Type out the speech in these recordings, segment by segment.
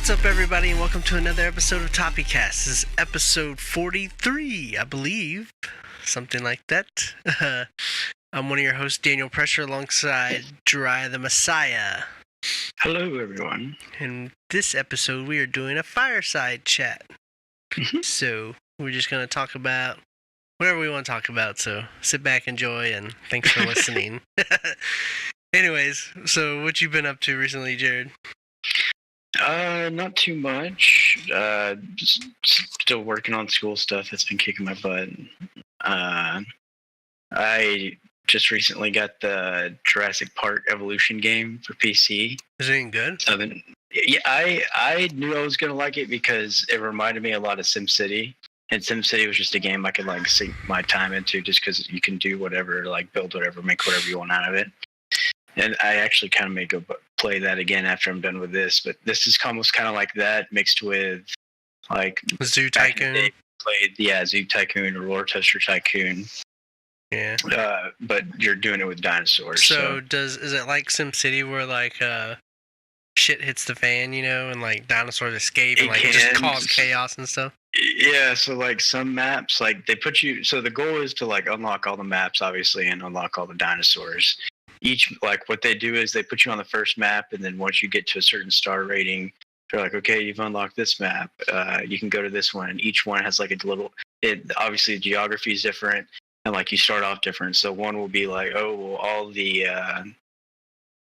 What's up, everybody, and welcome to another episode of TopiCast. This is episode 43, I believe. Something like that. I'm one of your hosts, Daniel Pressure, alongside Dry the Messiah. Hello, everyone. In this episode, we are doing a fireside chat. So, we're just going to talk about whatever we want to talk about. So, sit back, enjoy, and thanks for listening. Anyways, so what you been up to recently, Jared? Not too much. Still working on school stuff that's been kicking my butt. I just recently got the Jurassic Park Evolution game for PC. Is it any good? So then, yeah, I knew I was gonna like it because it reminded me a lot of SimCity. And SimCity was just a game I could like sink my time into just because you can do whatever, like build whatever, make whatever you want out of it. And I actually kind of may go play that again after I'm done with this. But this is almost kind of like that mixed with like Zoo Tycoon. Played Zoo Tycoon or Roller Coaster Tycoon. Yeah. But you're doing it with dinosaurs. So is it like SimCity where like shit hits the fan, you know, and like dinosaurs escape and like just cause chaos and stuff? Yeah, so like some maps, like they put you. So the goal is to like unlock all the maps, obviously, and unlock all the dinosaurs. Each, like what they do is they put you on the first map, and then once you get to a certain star rating, they're like, okay, you've unlocked this map. You can go to this one, and each one has like a little. Obviously, geography is different, and like you start off different. So one will be like, oh, well, all the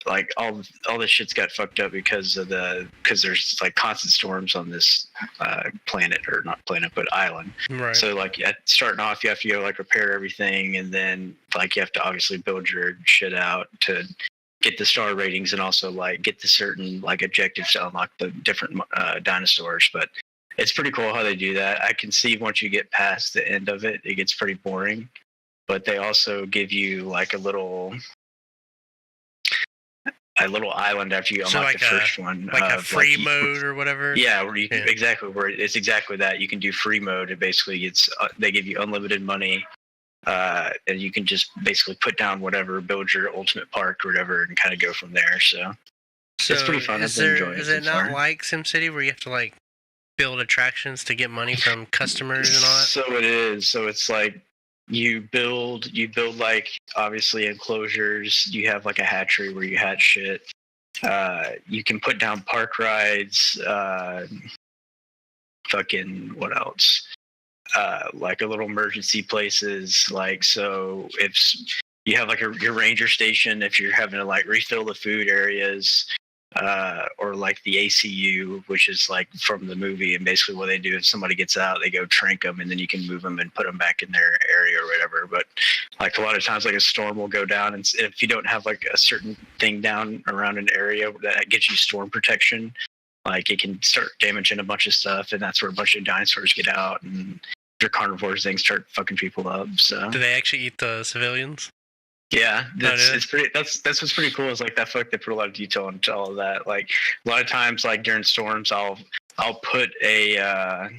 all this shit's got fucked up because there's like constant storms on this planet, or not planet but island. Right. So like starting off, you have to go like repair everything, and then like you have to obviously build your shit out to get the star ratings and also like get the certain like objectives to unlock the different dinosaurs. But it's pretty cool how they do that. I can see once you get past the end of it, it gets pretty boring. But they also give you like a little island after you unlock the first one, like a free mode or whatever. Yeah, where it's exactly that. You can do free mode. It basically they give you unlimited money, and you can just basically put down whatever, build your ultimate park or whatever, and kind of go from there. So it's pretty fun. Is it not like SimCity where you have to like build attractions to get money from customers and all that? So it is. So it's like. You build like obviously enclosures. You have like a hatchery where you hatch shit. You can put down park rides. Fucking what else? Like a little emergency places. Like so, if you have like your ranger station, if you're having to like refill the food areas. Or like the ACU, which is like from the movie, and basically what they do if somebody gets out, they go trank them, and then you can move them and put them back in their area or whatever. But like a lot of times, like a storm will go down, and if you don't have like a certain thing down around an area that gives you storm protection, like it can start damaging a bunch of stuff, and that's where a bunch of dinosaurs get out, and their carnivores things start fucking people up. So do they actually eat the civilians? Yeah, it's pretty. That's what's pretty cool. Is like that. They put a lot of detail into all of that. Like a lot of times, like during storms, I'll put a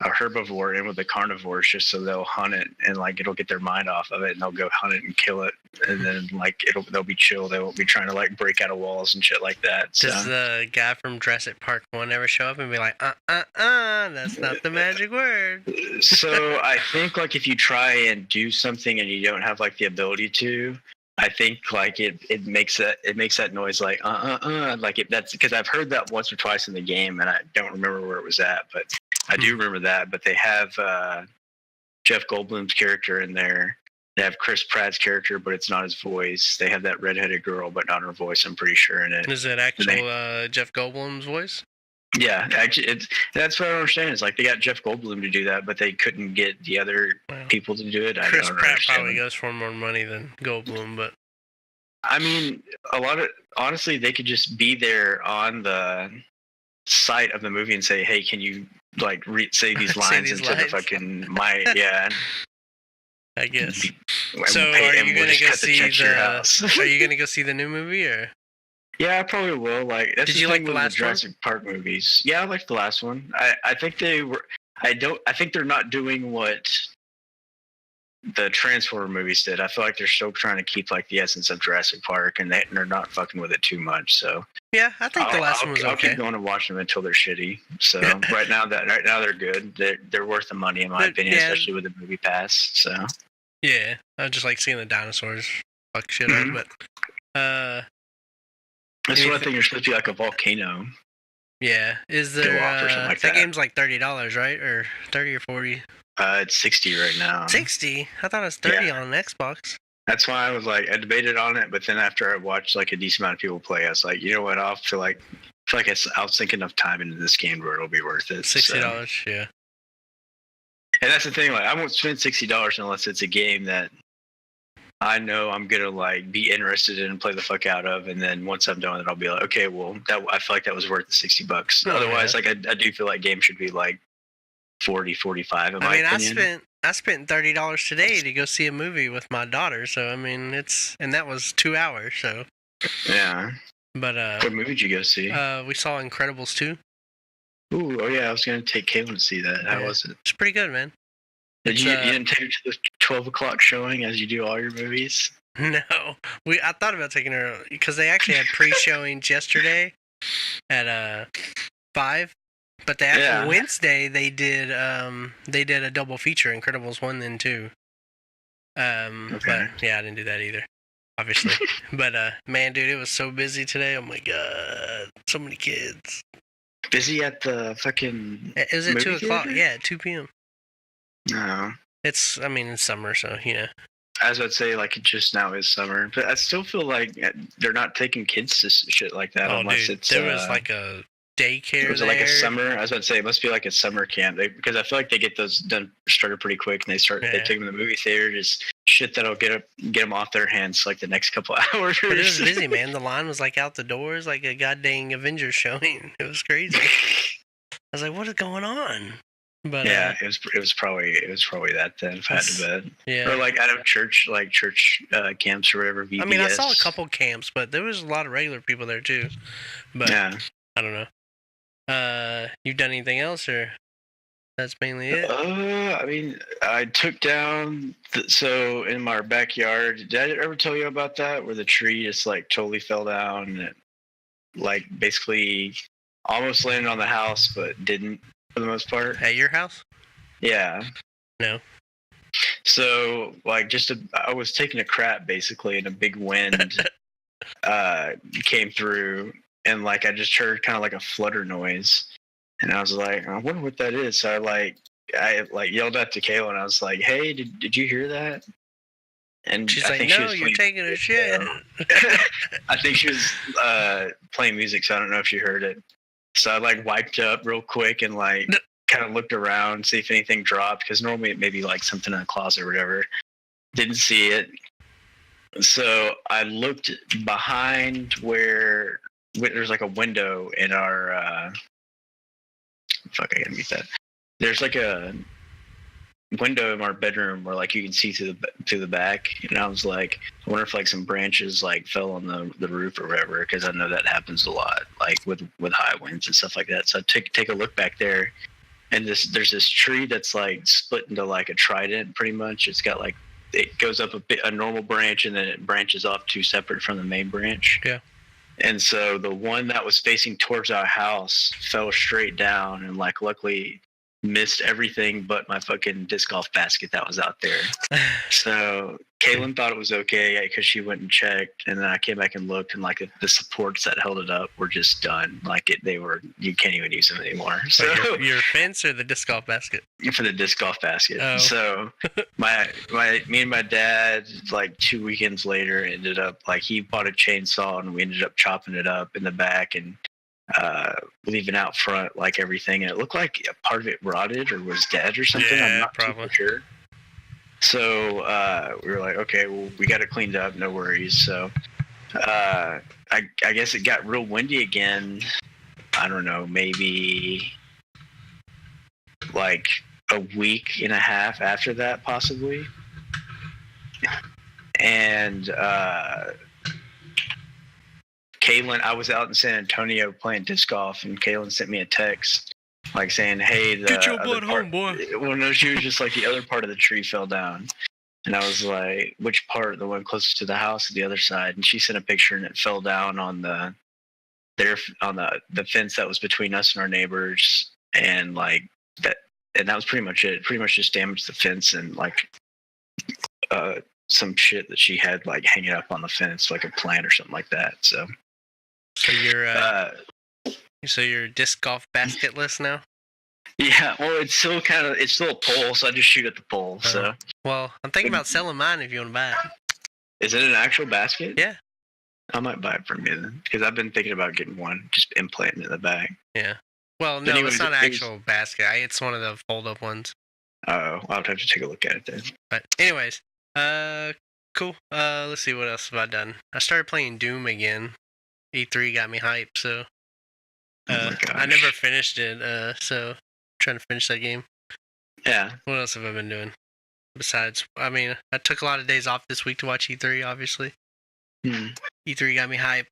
herbivore in with the carnivores just so they'll hunt it, and like it'll get their mind off of it, and they'll go hunt it and kill it, and then like they'll be chill. They won't be trying to like break out of walls and shit like that. So. Does the guy from Jurassic Park 1 ever show up and be like, that's not the magic word? So I think like if you try and do something and you don't have like the ability to, I think like it makes that noise like like that's because I've heard that once or twice in the game, and I don't remember where it was at, but I do remember that. But they have Jeff Goldblum's character in there. They have Chris Pratt's character, but it's not his voice. They have that redheaded girl, but not her voice. I'm pretty sure in it. Is it actual Jeff Goldblum's voice? Yeah, actually, that's what I don't understand. Is like they got Jeff Goldblum to do that, but they couldn't get the other people to do it. Chris Pratt probably goes for more money than Goldblum, but I mean, honestly, they could just be there on the site of the movie and say, "Hey, can you like say these lines into the fucking mic?" Yeah. I guess. So, are you gonna go see Are you gonna go see the new movie or? Yeah, I probably will. Like, that's did you like the last Jurassic Park movies? Yeah, I liked the last one. I think they were. I think they're not doing what the Transformer movies did. I feel like they're still trying to keep like the essence of Jurassic Park, and they're not fucking with it too much. So Yeah, I think the last one was I'll okay. keep going and watch them until they're shitty. So right now they're good. They're worth the money in my opinion, especially with the movie pass. So yeah, I just like seeing the dinosaurs fuck shit up. But that's what I think. You're supposed to be like a volcano. Yeah, is there? Like that game's like $30, right, or 30 or 40? It's 60 right now. 60? I thought it was 30 on Xbox. That's why I was like, I debated on it, but then after I watched like a decent amount of people play, I was like, you know what? I feel like I'll sink enough time into this game where it'll be worth it. $60, yeah. And that's the thing, like I won't spend $60 unless it's a game that I know I'm gonna like be interested in and play the fuck out of, and then once I'm done with it, I'll be like, okay, well, I feel like that was worth the $60. Otherwise, like I do feel like games should be like 40, 45 in my opinion. I spent $30 today to go see a movie with my daughter, so I mean and that was 2 hours, so yeah. But what movie did you go see? We saw Incredibles 2. Ooh, oh yeah, I was gonna take Caitlin to see that. How was it? It's pretty good, man. You didn't take her to the 12 o'clock showing as you do all your movies? No, I thought about taking her because they actually had pre-showings yesterday at 5, but Wednesday they did a double feature, Incredibles 1 and 2. Okay. But yeah, I didn't do that either, obviously. But man, dude, it was so busy today. Oh my god, so many kids. Busy at the fucking. It was at 2 o'clock. Yeah, at 2 p.m. No. It's summer, so you know. I was about to say, like, it just now is summer, but I still feel like they're not taking kids to shit like that unless it's. There was like a daycare. Was it like a summer? I was about to say it must be like a summer camp because I feel like they get those started pretty quick and they take them to the movie theater, just shit that'll get them off their hands like the next couple hours. But it was busy, man. The line was like out the doors, like a goddamn Avengers showing. It was crazy. I was like, what is going on? But yeah, it was probably that then. If I had to bet, yeah, or like out of church camps or whatever. VBS. I mean, I saw a couple camps, but there was a lot of regular people there too. But yeah, I don't know. You've done anything else, or that's mainly it? I mean, I took down so in my backyard. Did I ever tell you about that? Where the tree just like totally fell down, and it, like basically almost landed on the house, but didn't. For the most part. At your house? Yeah. No. So, like, I was taking a crap basically, and a big wind came through, and like I just heard kind of like a flutter noise, and I was like, I wonder what that is. So I yelled out to Kayla, and I was like, hey, did you hear that? And she's like, no, you're taking a shit. I think she was playing music, so I don't know if she heard it. So I like wiped up real quick and like kind of looked around, see if anything dropped, because normally it may be like something in a closet or whatever. Didn't see it. So I looked behind where there's like a window in our fuck, I gotta mute that. There's like a window in our bedroom where like you can see through the back, and I was like, I wonder if like some branches like fell on the roof or whatever, because I know that happens a lot, like with high winds and stuff like that. So I take a look back there, and there's this tree that's like split into like a trident pretty much. It's got like, it goes up a normal branch, and then it branches off 2 separate from the main branch. Yeah. And so the one that was facing towards our house fell straight down, and like luckily missed everything but my fucking disc golf basket that was out there. So Kaylin thought it was okay because she went and checked, and then I came back and looked, and like the supports that held it up were just done. Like you can't even use them anymore. So your fence or the disc golf basket? For the disc golf basket. Oh. So me and my dad, like 2 weekends later, ended up like he bought a chainsaw, and we ended up chopping it up in the back and leaving out front like everything, and it looked like a part of it rotted or was dead or something. I'm not super sure. So we were like, okay, well, we got it cleaned up, no worries. So I guess it got real windy again. I don't know, maybe like a week and a half after that, possibly. And Kaylin, I was out in San Antonio playing disc golf, and Kaylin sent me a text like saying, hey, get your butt home, boy. Well, no, she was just like, the other part of the tree fell down. And I was like, which part? The one closest to the house or the other side? And she sent a picture, and it fell down on the fence that was between us and our neighbors, and like that. And that was pretty much it. Pretty much just damaged the fence and like some shit that she had like hanging up on the fence, like a plant or something like that. So you're disc golf basketless now? Yeah, well, it's still a pole, so I just shoot at the pole. So, well, I'm thinking about selling mine if you want to buy it. Is it an actual basket? Yeah, I might buy it from you then, because I've been thinking about getting one, just implanting it in the bag. Yeah. Well, no, it's not an actual basket. It's one of the fold-up ones. Oh, I'll have to take a look at it then. But anyways, cool. Let's see, what else have I done? I started playing Doom again. E3 got me hyped, so I never finished it. So trying to finish that game. Yeah. What else have I been doing? Besides, I mean, I took a lot of days off this week to watch E3, obviously. E3 got me hyped.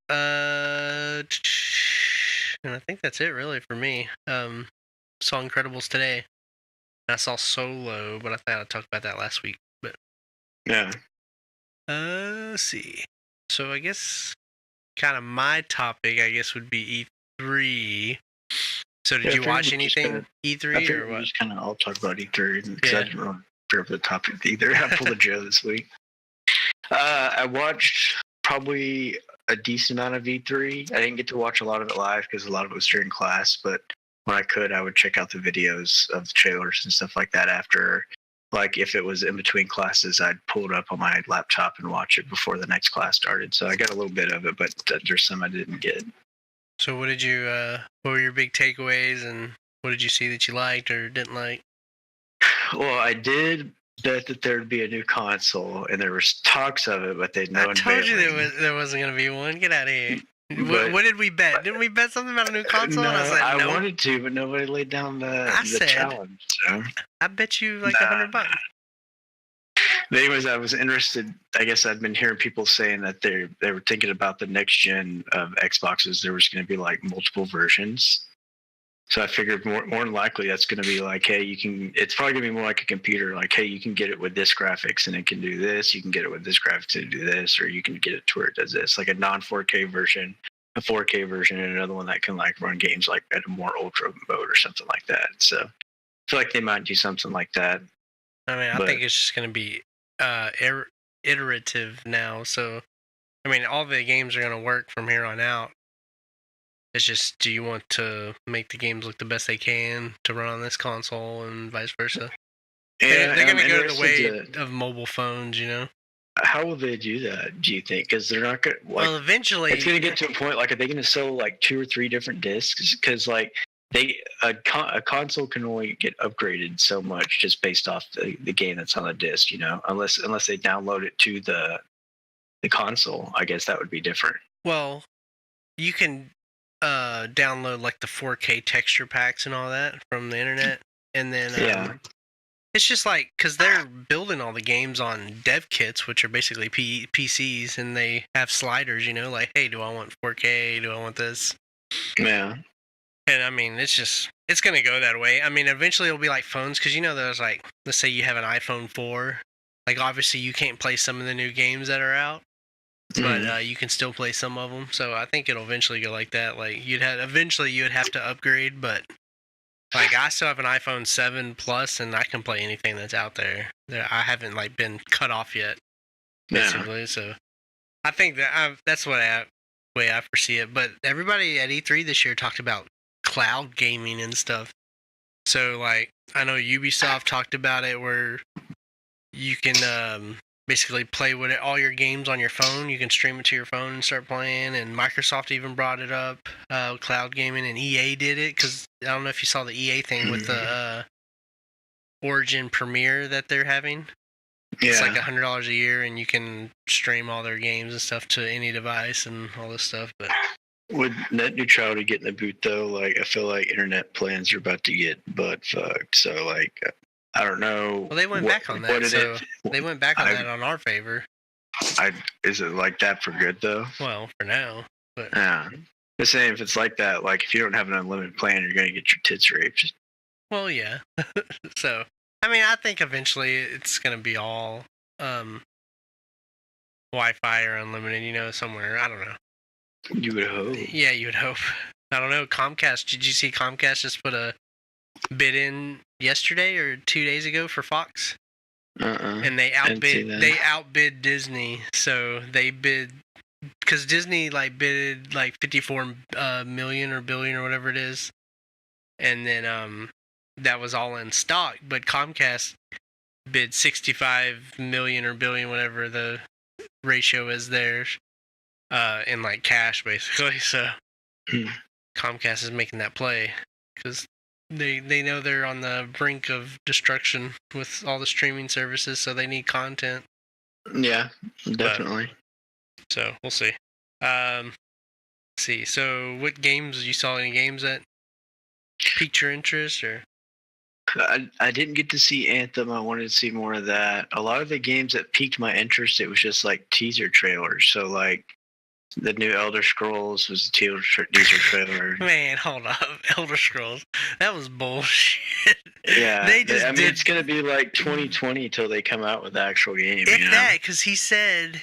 And I think that's it really for me. Saw Incredibles today. I saw Solo, but I thought I'd talk about that last week. But yeah. Let's see. So I guess kind of my topic, I guess, would be E3. So did you watch anything E3 or what? Just kind of all talk about E3 because I didn't really prepare for the topic either. I pulled a Joe this week. I watched probably a decent amount of E3. I didn't get to watch a lot of it live because a lot of it was during class, but when I could, I would check out the videos of the trailers and stuff like that after. Like if it was in between classes, I'd pull it up on my laptop and watch it before the next class started. So I got a little bit of it, but there's some I didn't get. So what were your big takeaways, and what did you see that you liked or didn't like? Well, I did bet that there'd be a new console, and there was talks of it, but they'd know. I told you there wasn't going to be one. Get out of here. But, what did we bet? Didn't we bet something about a new console? No, and I said, I wanted to, but nobody laid down the challenge. So. I bet you like $100. But anyways, I was interested. I guess I'd been hearing people saying that they were thinking about the next gen of Xboxes. There was going to be like multiple versions. So I figured more than likely that's going to be like, hey, it's probably going to be more like a computer. Like, hey, you can get it with this graphics and it can do this. You can get it with this graphics and do this, or you can get it to where it does this. Like a non-4K version, a 4K version, and another one that can like run games like at a more ultra mode or something like that. So I feel like they might do something like that. I mean, I think it's just going to be iterative now. So, I mean, all the games are going to work from here on out. It's just, do you want to make the games look the best they can to run on this console and vice versa? They're going to go the way of mobile phones, you know? How will they do that, do you think? Because they're not going to... Like, well, eventually... It's going to get to a point, like, are they going to sell, like, 2 or 3 different discs? Because, like, a console can only get upgraded so much just based off the game that's on the disc, you know? Unless they download it to the console, I guess that would be different. Well, you can... download like the 4K texture packs and all that from the internet, and then it's just like because they're building all the games on dev kits, which are basically PCs, and they have sliders, you know, like, hey, do I want 4K? Do I want this? Yeah. And I mean, it's gonna go that way. I mean, eventually it'll be like phones, because you know, there's like, let's say you have an iPhone 4, like obviously you can't play some of the new games that are out. But you can still play some of them, so I think it'll eventually go like that. Like you'd have to upgrade, but like I still have an iPhone 7 Plus, and I can play anything that's out there. I haven't like been cut off yet, basically. Yeah. So I think that's the way I foresee it. But everybody at E3 this year talked about cloud gaming and stuff. So like I know Ubisoft talked about it, where you can basically play with all your games on your phone. You can stream it to your phone and start playing. And Microsoft even brought it up, cloud gaming, and EA did it, because I don't know if you saw the EA thing with the Origin Premiere that they're having. Yeah. It's like $100 a year, and you can stream all their games and stuff to any device and all this stuff. But with net neutrality getting the boot, though, like I feel like internet plans are about to get butt fucked. So like, I don't know. Well, they went back on that. So they went back on that on our favor. Is it like that for good though? Well, for now. But yeah. The same if it's like that. Like if you don't have an unlimited plan, you're gonna get your tits raped. Well, yeah. So I mean, I think eventually it's gonna be all um Wi-Fi or unlimited, somewhere. I don't know. You would hope. Yeah, you would hope. I don't know. Comcast. Did you see Comcast just put a bid in yesterday or 2 days ago for Fox? And they outbid Disney. So they bid, because Disney bid 54 million or billion or whatever it is, and then that was all in stock. But Comcast bid 65 million or billion, whatever the ratio is there, in cash basically. So Comcast is making that play because they know they're on the brink of destruction with all the streaming services, so they need content. Yeah, definitely. So we'll see. Let's see. So what games, you saw any games that piqued your interest? Or I didn't get to see Anthem. I wanted to see more of that. A lot of the games that piqued my interest, it was just teaser trailers. So the new Elder Scrolls was a teaser trailer. Man, hold up. Elder Scrolls. That was bullshit. Yeah. It's going to be 2020 till they come out with the actual game. That, because he said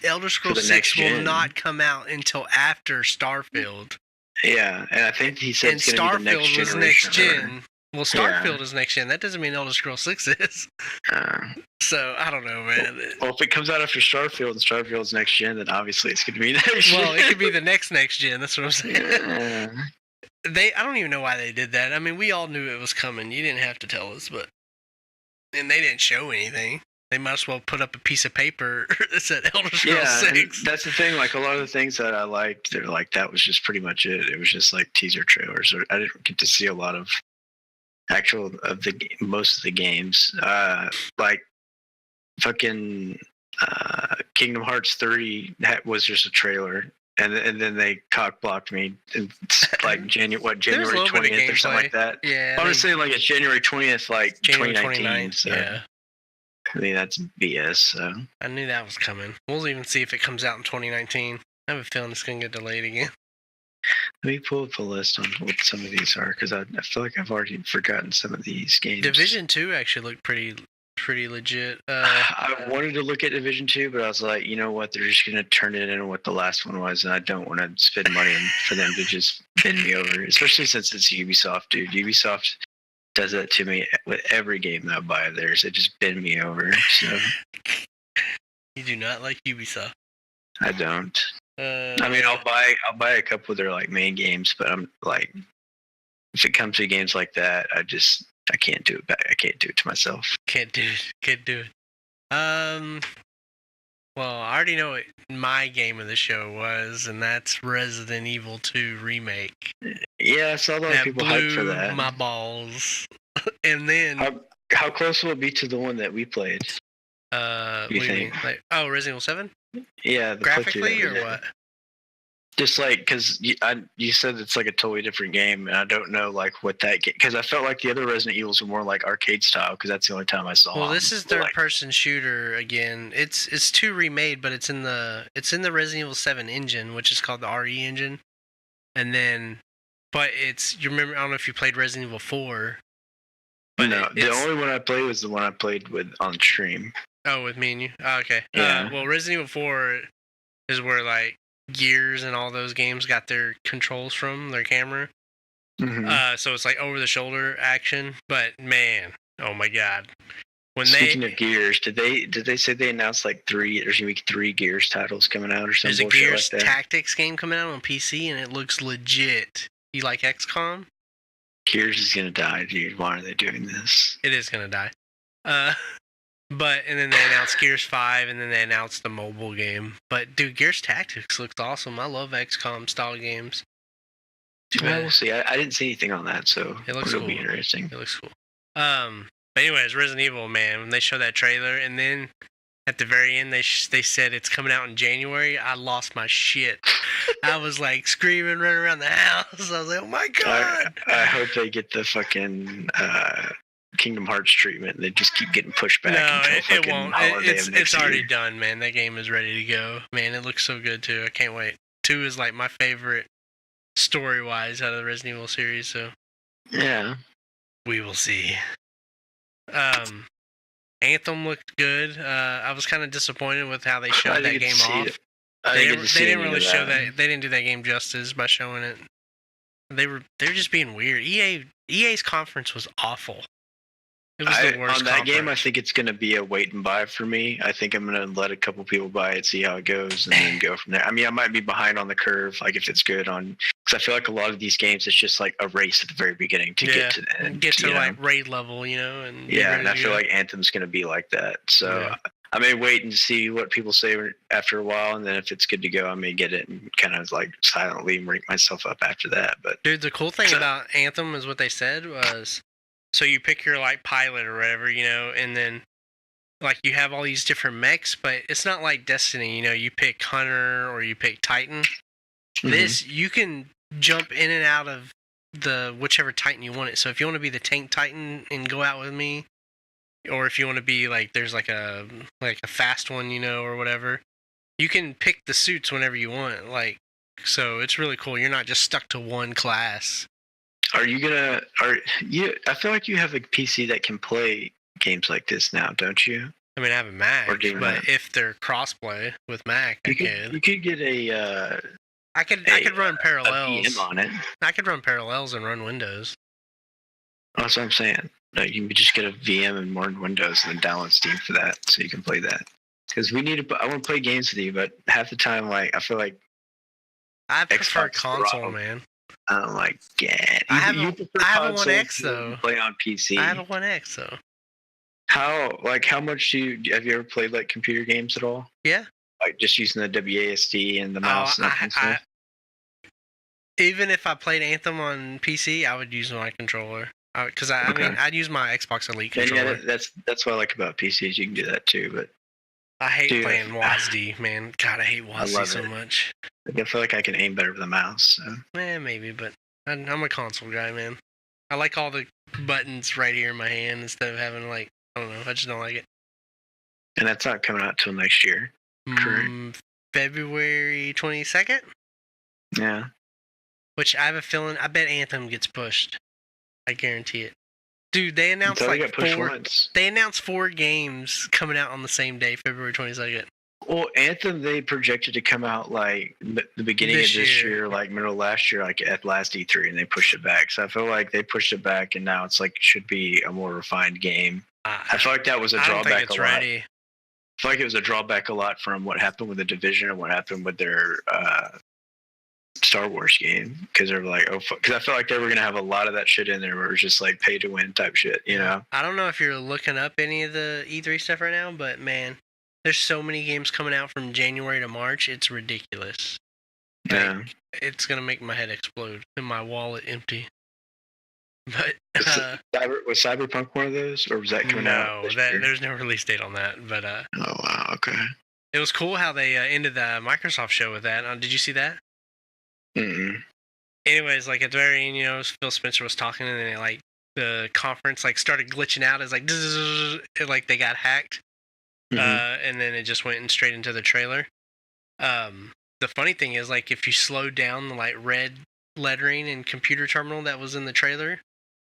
Elder Scrolls 6 will not come out until after Starfield. Yeah, and I think he said it's going to be the next generation. Starfield was next gen. Well, Starfield is next gen. That doesn't mean Elder Scrolls 6 is. So, I don't know, man. Well, if it comes out after Starfield and Starfield's next gen, then obviously it's going to be next gen. Well, it could be the next gen. That's what I'm saying. I don't even know why they did that. I mean, we all knew it was coming. You didn't have to tell us, and they didn't show anything. They might as well put up a piece of paper that said Elder Scrolls 6. That's the thing. A lot of the things that I liked, they're that was just pretty much it. It was just teaser trailers. I didn't get to see a lot of most of the games. Fucking Kingdom Hearts 3 was just a trailer. And then they cock blocked me in January 20th or something like that. Yeah. I would say it's January 20th, January 2019. So. Yeah. I mean, that's BS. So. I knew that was coming. We'll even see if it comes out in 2019. I have a feeling it's going to get delayed again. Let me pull up a list on what some of these are, because I feel like I've already forgotten some of these games. Division 2 actually looked pretty legit. I wanted to look at Division 2, but I was like, you know what? They're just going to turn it into what the last one was, and I don't want to spend money for them to just bend me over, especially since it's Ubisoft, dude. Ubisoft does that to me with every game that I buy of theirs. They just bend me over. So you do not like Ubisoft. I don't. I mean, I'll buy a couple of their main games, but I'm if it comes to games like that, I can't do it back. I can't do it to myself. Can't do it. Well, I already know what my game of the show was, and that's Resident Evil 2 Remake. Yeah, I saw a lot of people hyped for that. My balls. And then how close will it be to the one that we played? What do you think? Resident Evil 7? Yeah, graphically or what? Just because you said it's a totally different game, and I don't know what that game, because I felt like the other Resident Evils were more arcade style, because that's the only time I saw. Well, this is third-person shooter again. It's 2 remade, but it's in the Resident Evil 7 engine, which is called the RE engine, and then, but you remember? I don't know if you played Resident Evil 4. But no, the only one I played was the one I played with on stream. Oh, with me and you? Oh, okay. Yeah. Well, Resident Evil 4 is where Gears and all those games got their controls from, their camera. Mm-hmm. So it's over the shoulder action, but man, oh my god. Speaking of Gears, did they say they announced 3? There's gonna be 3 Gears titles coming out or something? There's a Gears Tactics game coming out on PC, and it looks legit. You like XCOM? Gears is gonna die, dude. Why are they doing this? It is gonna die. And then they announced Gears 5, and then they announced the mobile game. But dude, Gears Tactics looks awesome. I love XCOM style games. Well, we'll see. I didn't see anything on that, so it'll be interesting. It looks cool. But anyways, Resident Evil, man, when they showed that trailer, and then at the very end they said it's coming out in January, I lost my shit. I was screaming, running around the house. I was like, oh my god! I hope they get the fucking Kingdom Hearts treatment. They just keep getting pushed back. No, it won't. It's already done, man. That game is ready to go. Man, it looks so good too. I can't wait. 2 is my favorite story-wise out of the Resident Evil series. So yeah, we will see. Anthem looked good. I was kind of disappointed with how they showed that game off. I They didn't get to see didn't any really of show that. that. They didn't do that game justice by showing it. They're just being weird. EA's conference was awful. It was the worst on that game, I conference. think it's going to be a wait and buy for me. I think I'm going to let a couple people buy it, see how it goes, and then go from there. I mean, I might be behind on the curve, like if it's good on, because I feel like a lot of these games, it's just like a race at the very beginning to get to the end. Get to like raid level, you know, and yeah, and I feel like Anthem's going to be like that. So I may wait and see what people say after a while, and then if it's good to go, I may get it and kind of like silently rank myself up after that. But dude, the cool thing about Anthem is what they said was, so you pick your like pilot or whatever, you know, and then like you have all these different mechs, but it's not like Destiny, you know, you pick Hunter or you pick Titan. Mm-hmm. This, you can jump in and out of the whichever Titan you want it. So if you want to be the tank Titan and go out with me, or if you want to be like, there's like a fast one, you know, or whatever, you can pick the suits whenever you want. Like, so it's really cool. You're not just stuck to one class. I feel like you have a PC that can play games like this now, don't you? I mean, I have a Mac, but if they're crossplay with Mac, you could get a. I could run Parallels. A VM on it. I could run Parallels and run Windows. That's what I'm saying. No, you can just get a VM and run Windows and then download Steam for that, so you can play that. Because I want to play games with you, but half the time, like I feel like I prefer console, man. I'm like, yeah. I have a 1X though. Play on PC. I have a 1X though. How much have you ever played like computer games at all? Yeah. Like just using the WASD and the mouse and stuff? Even if I played Anthem on PC, I would use my controller. Because I mean, I'd use my Xbox Elite controller. Yeah, that's what I like about PCs. You can do that too, but I hate playing WASD, man. God, I hate WASD so much. I feel like I can aim better with the mouse. So. Maybe, but I'm a console guy, man. I like all the buttons right here in my hand instead of having like, I don't know, I just don't like it. And that's not coming out till next year, correct? February 22nd? Yeah. Which I have a feeling, I bet Anthem gets pushed. I guarantee it. Dude, they announced they announced 4 games coming out on the same day, February 22nd. Well, Anthem, they projected to come out like the beginning of this year, like middle of last year, like at last E3, and they pushed it back. So I feel like they pushed it back, and now it's like should be a more refined game. I feel like that was a drawback. I don't think it's ready. I feel like it was a drawback a lot from what happened with the Division and what happened with their Star Wars game, because they're like, because I feel like they were gonna have a lot of that shit in there where it was just like pay to win type shit, you know. I don't know if you're looking up any of the E3 stuff right now, but man, there's so many games coming out from January to March. It's ridiculous. Yeah, it's gonna make my head explode and my wallet empty. But was Cyberpunk one of those, or was that coming out? No, there's no release date on that. But oh wow, okay. It was cool how they ended the Microsoft show with that. Did you see that? Mm-mm. Anyways, like at the very end, you know, Phil Spencer was talking, and then like the conference like started glitching out as like they got hacked, and then it just went straight into the trailer. The funny thing is, like, if you slow down the like red lettering and computer terminal that was in the trailer,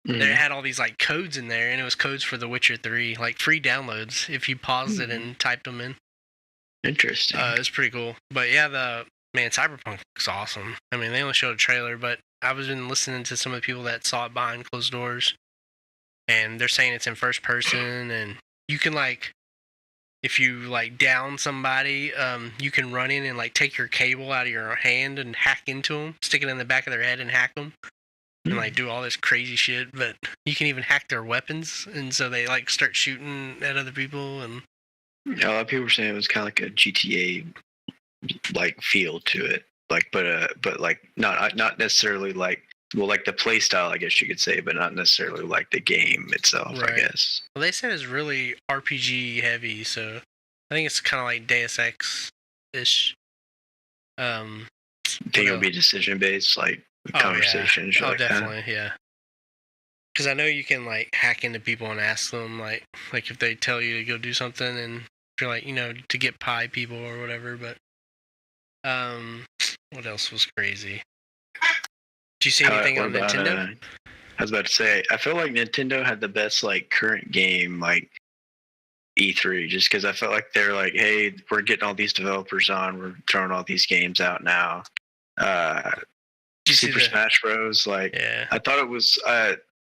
there had all these like codes in there, and it was codes for The Witcher 3, like free downloads if you paused it and typed them in. Interesting. It's pretty cool. But yeah, Cyberpunk looks awesome. I mean, they only showed a trailer, but I was been listening to some of the people that saw it behind closed doors, and they're saying it's in first person, and you can like, if you like down somebody, you can run in and like take your cable out of your hand and hack into them, stick it in the back of their head and hack them, and like do all this crazy shit. But you can even hack their weapons, and so they like start shooting at other people. And a lot of people were saying it was kind of like a GTA like feel to it, like but like not necessarily like, well, like the play style, I guess you could say, but not necessarily like the game itself, right. I guess. Well, they said it's really RPG heavy, so I think it's kind of like Deus Ex-ish. Think it'll be decision based, like conversation. Yeah. Oh, definitely, yeah. Because I know you can like hack into people and ask them like if they tell you to go do something, and if you're like, you know, to get pie people or whatever. But what else was crazy? Did you see anything on Nintendo? I was about to say, I feel like Nintendo had the best like current game like E3, just because I felt like they're like, hey, we're getting all these developers on, we're throwing all these games out now. Super Smash Bros. Like, yeah. I thought it was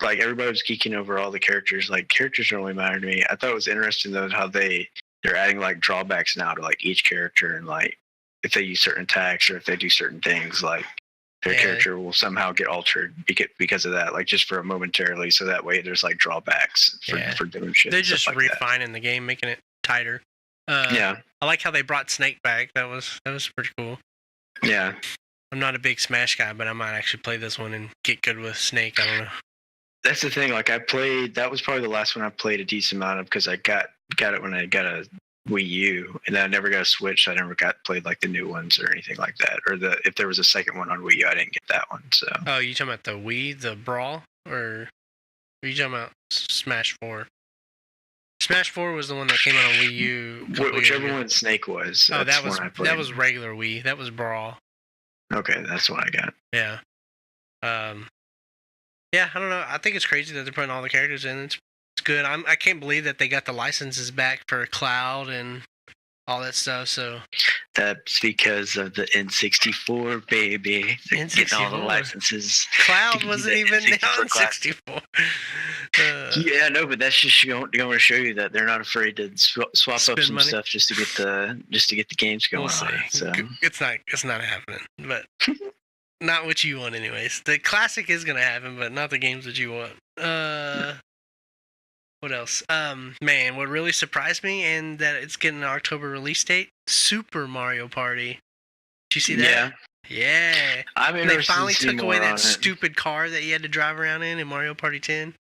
like everybody was geeking over all the characters. Like, characters don't really matter to me. I thought it was interesting though how they're adding like drawbacks now to like each character, and like if they use certain attacks or if they do certain things, like their character will somehow get altered because of that, like just for a momentarily. So that way there's like drawbacks for doing shit. They're just like refining the game, making it tighter. I like how they brought Snake back. That was pretty cool. Yeah. I'm not a big Smash guy, but I might actually play this one and get good with Snake. I don't know. That's the thing. Like that was probably the last one I played a decent amount of, because I got it when I got a Wii U, and then I never got a Switch. So I never played like the new ones or anything like that. Or if there was a second one on Wii U, I didn't get that one. So. Oh, you talking about the Wii, the Brawl, or are you talking about Smash 4? Smash 4 was the one that came out on Wii U. Whichever one Snake was. Oh, that was regular Wii. That was Brawl. Okay, that's what I got. Yeah. Yeah, I don't know. I think it's crazy that they're putting all the characters in. It's good. I can't believe that they got the licenses back for Cloud and all that stuff. So that's because of the N64, baby. They're getting all the licenses. Cloud wasn't even on N64. Yeah, no, but that's just going to show you that they're not afraid to swap up some money. Stuff just to get the games going. So it's not happening, but. Not what you want, anyways. The classic is gonna happen, but not the games that you want. What else? Man, what really surprised me, and that it's getting an October release date. Super Mario Party. Did you see that? Yeah. They finally took away that stupid car that you had to drive around in Mario Party 10.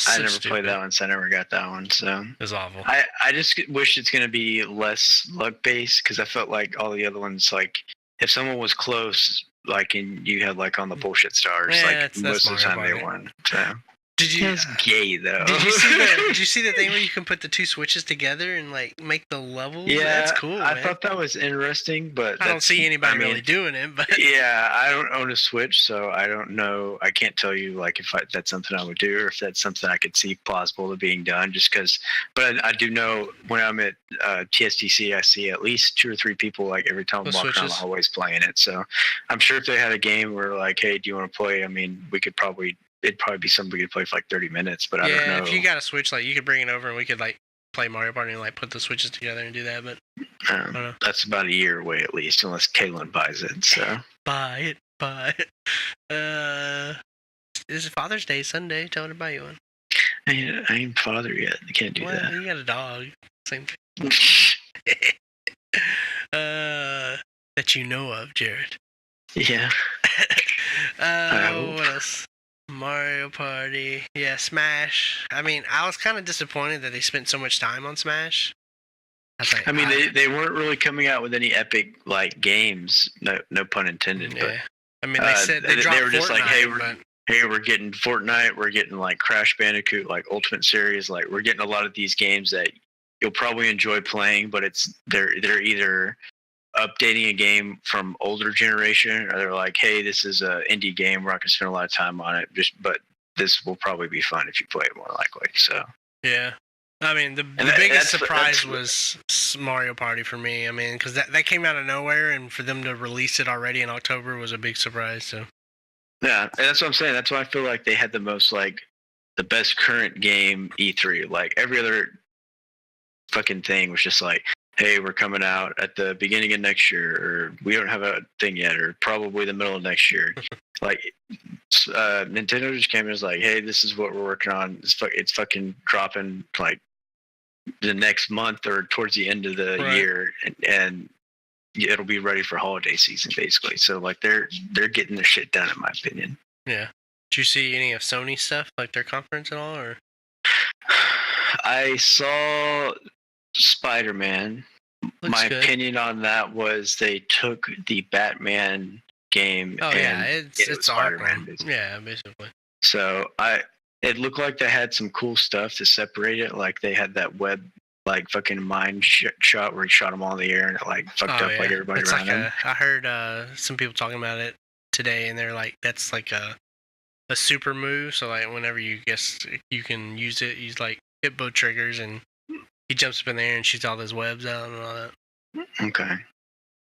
I never played that one, so I never got that one. So it was awful. I just wish it's gonna be less luck based, because I felt like all the other ones, like if someone was close. Like, and you had like on the bullshit stars, like most of the time they won. So. Did you? That's gay though. Did you see the thing where you can put the two switches together and like make the level? Yeah, that's cool. I thought that was interesting, but I don't see anybody really doing it. But yeah, I don't own a Switch, so I don't know. I can't tell you like if that's something I would do, or if that's something I could see plausible to being done. Just because, but I do know when I'm at TSTC, I see at least 2 or 3 people like every time I'm walking around the hallways playing it. So I'm sure if they had a game where like, hey, do you want to play? I mean, it'd probably be something we could play for like 30 minutes, but I don't know. Yeah, if you got a Switch, like you could bring it over and we could like play Mario Party and like put the switches together and do that. But I don't know. That's about a year away at least, unless Kaylin buys it. So buy it. This is Father's Day Sunday. Tell her to buy you one. I ain't father yet. I can't do that. You got a dog. Same thing. That you know of, Jared. Yeah. What else? Mario Party. Yeah, Smash. I mean, I was kind of disappointed that they spent so much time on Smash. I mean, they weren't really coming out with any epic like games. No pun intended. Yeah. But I mean, they said they were just like, hey, we're getting Fortnite. We're getting like Crash Bandicoot, like Ultimate Series. Like we're getting a lot of these games that you'll probably enjoy playing, but they're either updating a game from older generation, or they're like, hey, this is a indie game, we're not gonna spend a lot of time on it, but this will probably be fun if you play it, more likely. So yeah, I mean the biggest surprise was Mario Party for me. I mean, because that came out of nowhere, and for them to release it already in October was a big surprise. So yeah, and that's what I'm saying. That's why I feel like they had the best current game E3. Like every other fucking thing was just like, hey, we're coming out at the beginning of next year, or we don't have a thing yet, or probably the middle of next year. Like, Nintendo just came and was like, hey, this is what we're working on. It's fucking dropping like the next month or towards the end of the year, and it'll be ready for holiday season, basically. So like they're getting their shit done, in my opinion. Yeah. Did you see any of Sony stuff, like their conference at all, or? I saw Spider-Man. My opinion on that was they took the Batman game it's Spider-Man. Basically. So it looked like they had some cool stuff to separate it. Like they had that web like fucking mine shot where he shot them all in the air and it like fucked up like everybody around him. I heard some people talking about it today, and they're like, that's like a super move. So like whenever you can use it, use like hit both triggers and he jumps up in the air and shoots all those webs out and all that. Okay.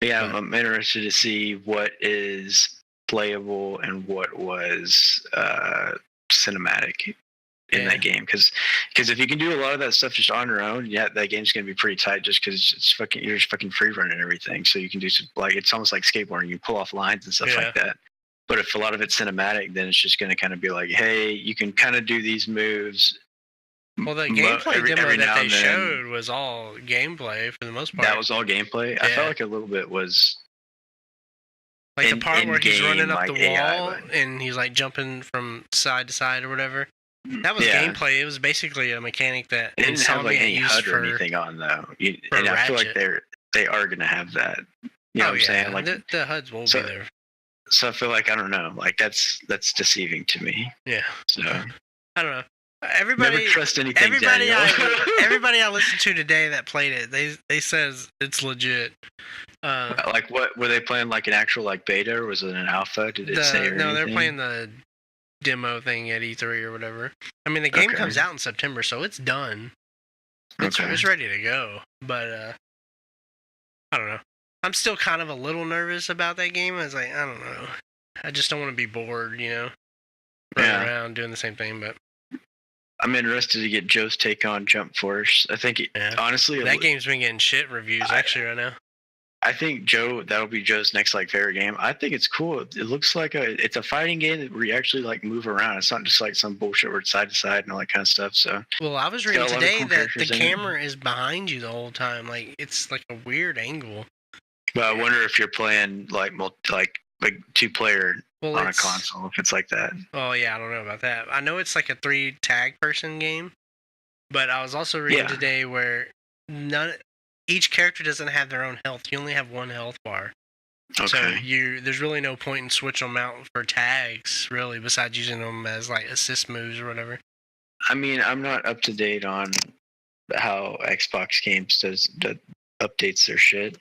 Yeah, But- I'm interested to see what is playable and what was cinematic in that game, because if you can do a lot of that stuff just on your own, yeah, that game's gonna be pretty tight just because you're just fucking free running everything. So you can do some, like, it's almost like skateboarding. You pull off lines and stuff like that. But if a lot of it's cinematic, then it's just gonna kind of be like, hey, you can kind of do these moves. Well, the gameplay demo that they showed was all gameplay for the most part. That was all gameplay. Yeah. I felt like a little bit was. Like the part where he's running up the wall and he's like jumping from side to side or whatever. That was gameplay. It was basically a mechanic that it didn't have like any HUD or anything on though. And I feel like they are gonna have that. You know what I'm saying? Like the HUDs will be there. So I feel like, I don't know, like that's deceiving to me. Yeah. So I don't know. Everybody, never trust anything. Everybody I listened to today that played it, they says it's legit. Like, what were they playing? Like an actual like beta, or was it an alpha? Did it say? No, they're playing the demo thing at E3 or whatever. I mean, the game comes out in September, so it's done. It's ready to go. But I don't know. I'm still kind of a little nervous about that game. I was like, I don't know. I just don't want to be bored, you know, running around doing the same thing. But I'm interested to get Joe's take on Jump Force. I think, honestly, that game's been getting shit reviews actually right now. I think that'll be Joe's next like favorite game. I think it's cool. It looks like it's a fighting game where you actually like move around. It's not just like some bullshit where it's side to side and all that kind of stuff. So, well, I was reading today that the camera is behind you the whole time. Like, it's like a weird angle. But I wonder if you're playing like 2-player on a console, if it's like that. Oh yeah, I don't know about that. I know it's like a 3 tag person game, but I was also reading today where each character doesn't have their own health. You only have 1 health bar. Okay. So there's really no point in switching them out for tags, really, besides using them as like assist moves or whatever. I mean, I'm not up to date on how Xbox games updates their shit.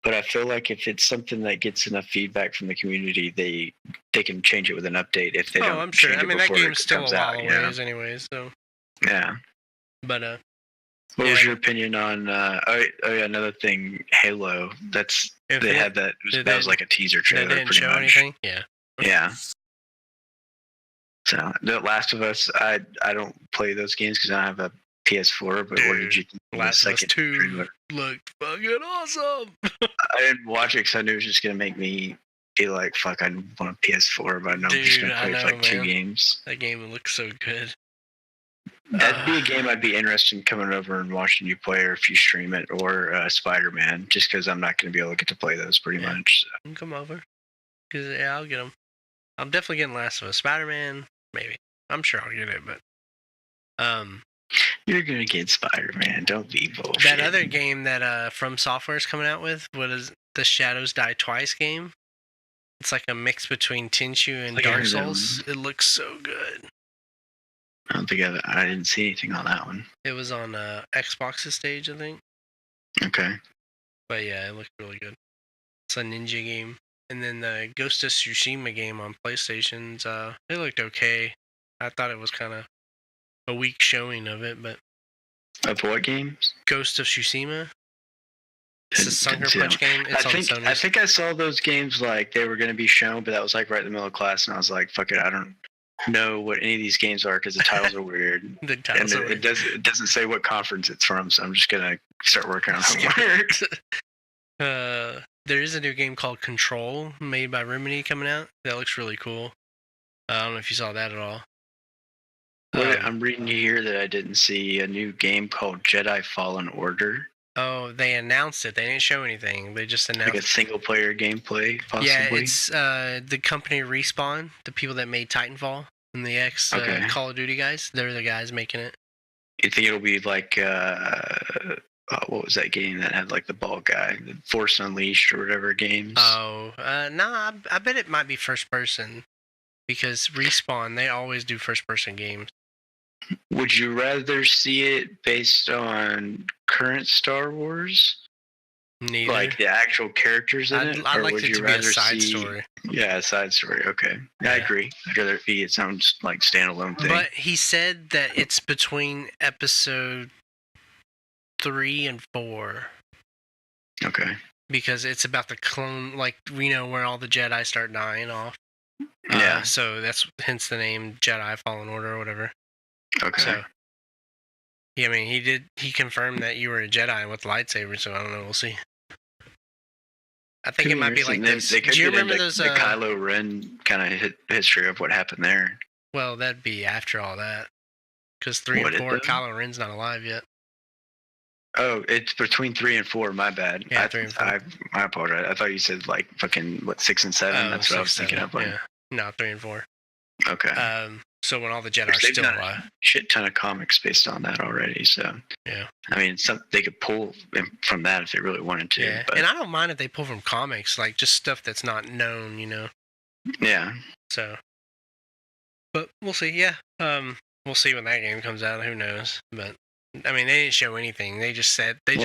But I feel like if it's something that gets enough feedback from the community, they can change it with an update if they don't. I'm sure. I mean, that game's still a while away, anyways. So. Yeah. But what was your opinion on? Another thing, Halo. They had that. That was like a teaser trailer. They didn't show anything. Yeah. Yeah. So, The Last of Us. I don't play those games because I don't have a PS4, but what did you think? Last of Us 2 looked fucking awesome. I didn't watch it because I knew it was just gonna make me be like, "Fuck, I want a PS4," but I know I'm just gonna play like 2 games. That game looks so good. That'd be a game I'd be interested in coming over and watching you play, or if you stream it, or Spider-Man, just because I'm not gonna be able to get to play those pretty much. So. You can come over, because I'll get them. I'm definitely getting Last of Us. Spider-Man, maybe. I'm sure I'll get it, but you're gonna get Spider-Man. Don't be bullshit. That other game that From Software is coming out with, what is the Shadows Die Twice game? It's like a mix between Tenchu and Dark Souls. It looks so good. I don't think I didn't see anything on that one. It was on Xbox's stage, I think. Okay. But yeah, it looked really good. It's a ninja game. And then the Ghost of Tsushima game on PlayStation's, it looked okay. I thought it was kind of a weak showing of it, but... Of what games? Ghost of Tsushima. It's a Sucker Punch game. It's I think I saw those games like they were going to be shown, but that was like right in the middle of class, and I was like, fuck it, I don't know what any of these games are because the titles are weird. It doesn't say what conference it's from, so I'm just going to start working on how it works. There is a new game called Control made by Remedy coming out. That looks really cool. I don't know if you saw that at all. I'm reading here that I didn't see a new game called Jedi Fallen Order. Oh, they announced it. They didn't show anything. They just announced like a single-player gameplay, possibly? Yeah, it's the company Respawn, the people that made Titanfall and the Call of Duty guys. They're the guys making it. You think it'll be like, what was that game that had like the ball guy, the Force Unleashed or whatever games? Oh, no, I bet it might be first-person because Respawn, they always do first-person games. Would you rather see it based on current Star Wars? Neither. Like the actual characters in it? I'd like it to be a side story. Yeah, a side story. Okay. Yeah. I agree. I'd rather it be its own like standalone thing. But he said that it's between episode 3 and 4. Okay. Because it's about the clone, like, we know where all the Jedi start dying off. Yeah. So that's hence the name Jedi Fallen Order or whatever. Okay. So, yeah, I mean, he confirmed that you were a Jedi with lightsabers, so I don't know, we'll see. I think it might be like this. They could Do you get remember into those? the Kylo Ren kind of history of what happened there? Well, that'd be after all that. Because 3 and 4, Kylo Ren's not alive yet. Oh, it's between 3 and 4. My bad. Yeah, 3 and 4. I apologize. I thought you said like fucking 6 and 7. That's what I was thinking of. Like, yeah, no, 3 and 4. Okay. So when all the Jedi are still alive, a shit ton of comics based on that already. So yeah, I mean, they could pull from that if they really wanted to. Yeah, but, and I don't mind if they pull from comics, like just stuff that's not known, you know. Yeah. So, but we'll see. Yeah. We'll see when that game comes out. Who knows? But I mean, they didn't show anything. They just said the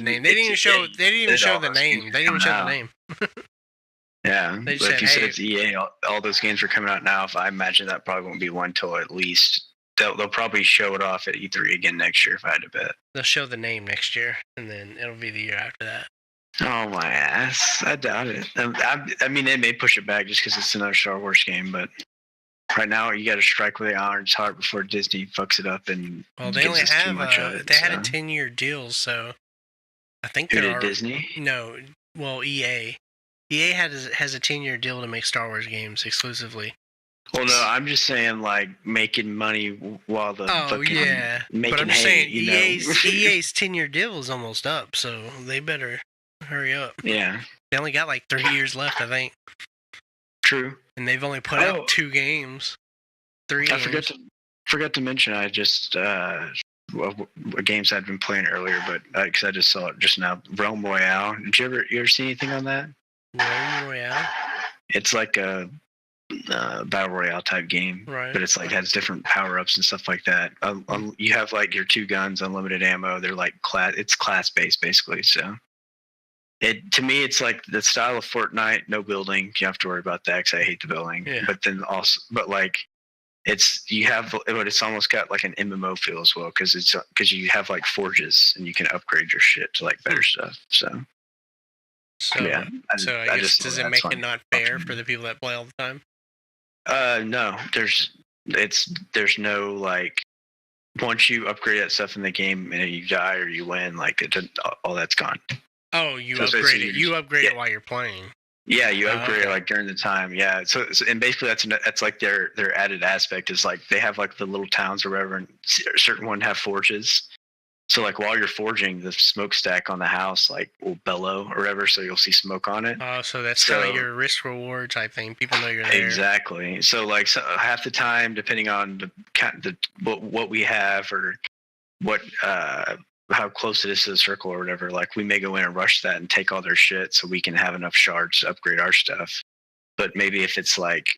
name. They didn't even show. They didn't even show the name. They didn't even show the name. Yeah, they just but if you said hey, it's EA, all those games are coming out now. If I imagine that probably won't be one till at least they'll probably show it off at E3 again next year. If I had to bet, they'll show the name next year, and then it'll be the year after that. Oh my ass! I doubt it. I mean, they may push it back just because it's another Star Wars game, but right now you got to strike with the iron's heart before Disney fucks it up and they only have too much of it. They had a 10-year deal, so I think Who did Disney? No, well, EA. EA has a 10-year deal to make Star Wars games exclusively. Well, no, I'm just saying like making money while the fucking making but I'm just saying EA's 10-year deal is almost up, so they better hurry up. Yeah, they only got like 3 years left, I think. True. And they've only put out 2 games. 3 games. I forgot to mention I just games I'd been playing earlier, but because I just saw it just now. Realm Royale. Did you ever see anything on that? Realm Royale. It's like a battle royale type game, right? But it's like has different power ups and stuff like that. You have like your 2 guns, unlimited ammo. They're like it's class based basically. So to me, it's like the style of Fortnite. No building. You have to worry about that because I hate the building. Yeah. But like. It's almost got like an MMO feel as well because you have like forges and you can upgrade your shit to like better stuff. So yeah. I guess does it make it not fair for the people that play all the time? No. There's no like once you upgrade that stuff in the game and you die or you win, like all that's gone. Oh, you upgrade it. You upgrade it while you're playing. Yeah, you upgrade like during the time. Yeah, so and basically that's like their added aspect is like they have like the little towns or whatever, and certain one have forges. So like while you're forging, the smokestack on the house like will bellow or whatever, so you'll see smoke on it. Oh, so that's kind of your risk reward type thing. People know you're there. Exactly. So like half the time, depending on what we have or what how close it is to the circle or whatever, like we may go in and rush that and take all their shit so we can have enough shards to upgrade our stuff. But maybe if it's like